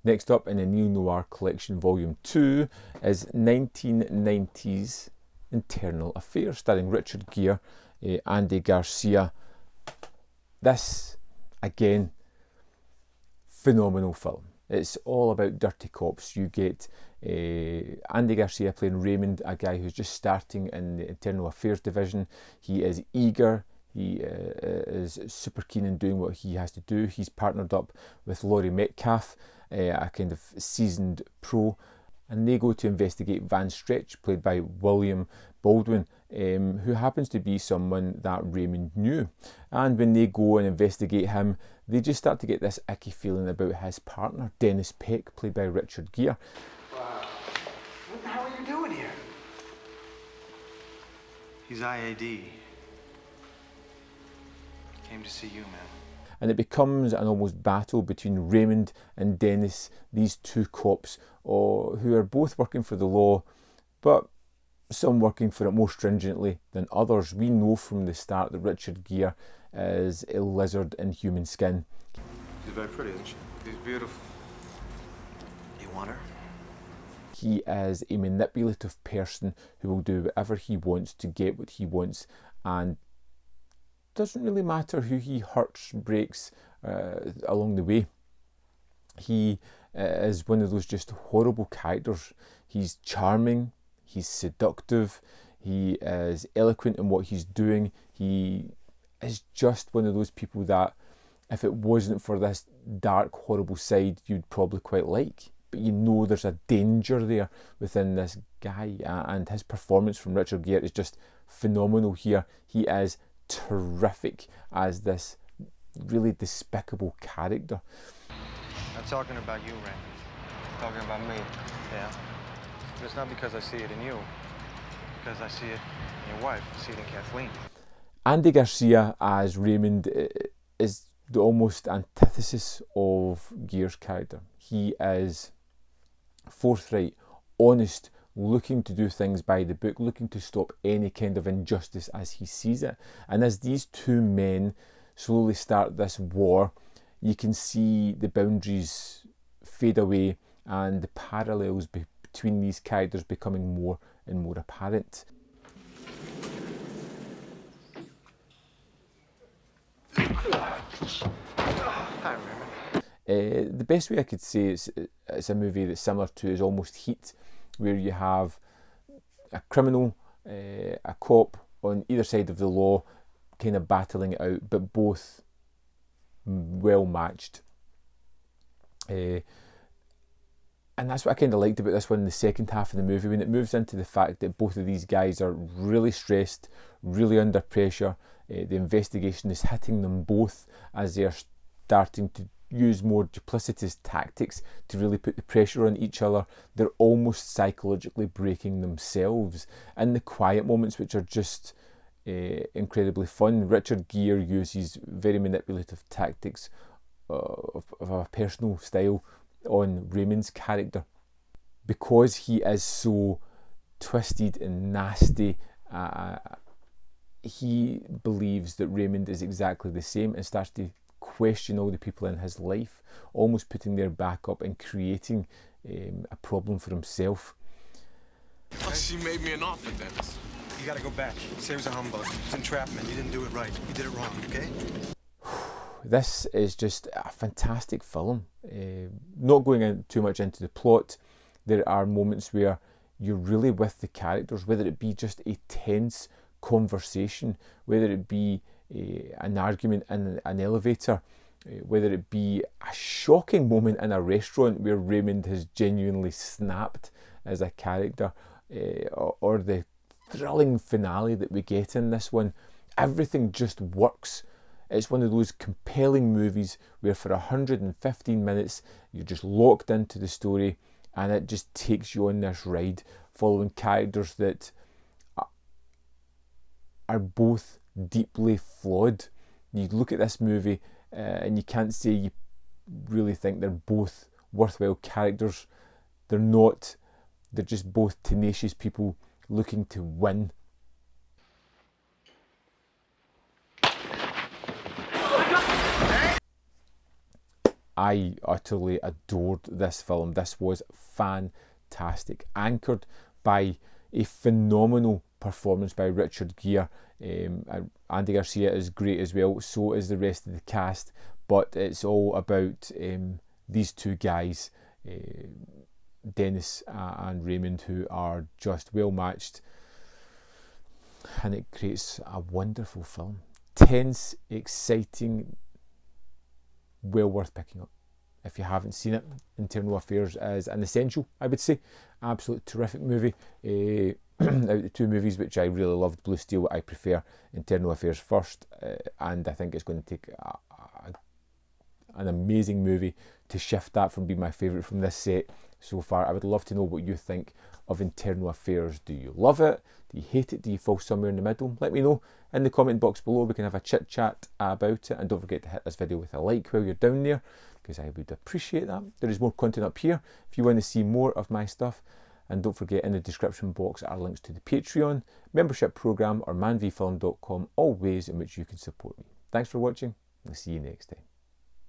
Next up in the Neo-Noir Collection Volume 2 is 1990s Internal Affairs, starring Richard Gere, Andy Garcia. This, again, phenomenal film. It's all about dirty cops. You get Andy Garcia playing Raymond, a guy who's just starting in the Internal Affairs division. He is eager. He is super keen in doing what he has to do. He's partnered up with Laurie Metcalf, a kind of seasoned pro, and they go to investigate Van Stretch, played by William Baldwin, who happens to be someone that Raymond knew. And when they go and investigate him, they just start to get this icky feeling about his partner, Dennis Peck, played by Richard Gere. Wow. What the hell are you doing here? He's IAD. Came to see you, man. And it becomes an almost battle between Raymond and Dennis, these two cops who are both working for the law, but some working for it more stringently than others. We know from the start that Richard Gere is a lizard in human skin. She's very pretty, isn't she? She's beautiful. You want her? He is a manipulative person who will do whatever he wants to get what he wants, and doesn't really matter who he hurts, breaks along the way. He is one of those just horrible characters. He's charming, he's seductive, he is eloquent in what he's doing. He is just one of those people that, if it wasn't for this dark, horrible side, you'd probably quite like. But you know there's a danger there within this guy, and his performance from Richard Gere is just phenomenal here. He is terrific as this really despicable character. I'm talking about you, Randy. Talking about me. Yeah. But it's not because I see it in you. Because I see it in your wife. I see it in Kathleen. Andy Garcia as Raymond is the almost antithesis of Gere's character. He is forthright, honest, looking to do things by the book, looking to stop any kind of injustice as he sees it. And as these two men slowly start this war, you can see the boundaries fade away and the parallels between these characters becoming more and more apparent. The best way I could say it's a movie that's similar to is almost Heat, where you have a criminal, a cop on either side of the law, kind of battling it out, but both well matched. And that's what I kind of liked about this one in the second half of the movie, when it moves into the fact that both of these guys are really stressed, really under pressure. The investigation is hitting them both as they're starting to use more duplicitous tactics to really put the pressure on each other. They're almost psychologically breaking themselves. In the quiet moments, which are just incredibly fun, Richard Gere uses very manipulative tactics of a personal style on Raymond's character. Because he is so twisted and nasty, he believes that Raymond is exactly the same and starts to question all the people in his life, almost putting their back up and creating a problem for himself. Oh, she made me an offer, Dennis. You gotta go back. Say it was a humbug. It's entrapment. You didn't do it right. You did it wrong, okay? This is just a fantastic film. Not going too much into the plot, there are moments where you're really with the characters, whether it be just a tense conversation, whether it be an argument in an elevator, whether it be a shocking moment in a restaurant where Raymond has genuinely snapped as a character, or the thrilling finale that we get in this one. Everything just works. It's one of those compelling movies where for 115 minutes you're just locked into the story, and it just takes you on this ride following characters that are both deeply flawed. You look at this movie and you can't say you really think they're both worthwhile characters. They're not. They're just both tenacious people looking to win. I utterly adored this film. This was fantastic, anchored by a phenomenal performance by Richard Gere. Andy Garcia is great as well, so is the rest of the cast, but it's all about these two guys, Dennis and Raymond, who are just well matched, and it creates a wonderful film. Tense, exciting, well worth picking up. If you haven't seen it, Internal Affairs is an essential, I would say. Absolute terrific movie. Out of the two movies which I really loved, Blue Steel, I prefer Internal Affairs first, and I think it's going to take an amazing movie to shift that from being my favourite from this set so far. I would love to know what you think of Internal Affairs. Do you love it? Do you hate it? Do you fall somewhere in the middle? Let me know in the comment box below. We can have a chit chat about it, and don't forget to hit this video with a like while you're down there, because I would appreciate that. There is more content up here if you want to see more of my stuff. And don't forget, in the description box are links to the Patreon, membership programme, or manvfilm.com, all ways in which you can support me. Thanks for watching. I'll see you next time.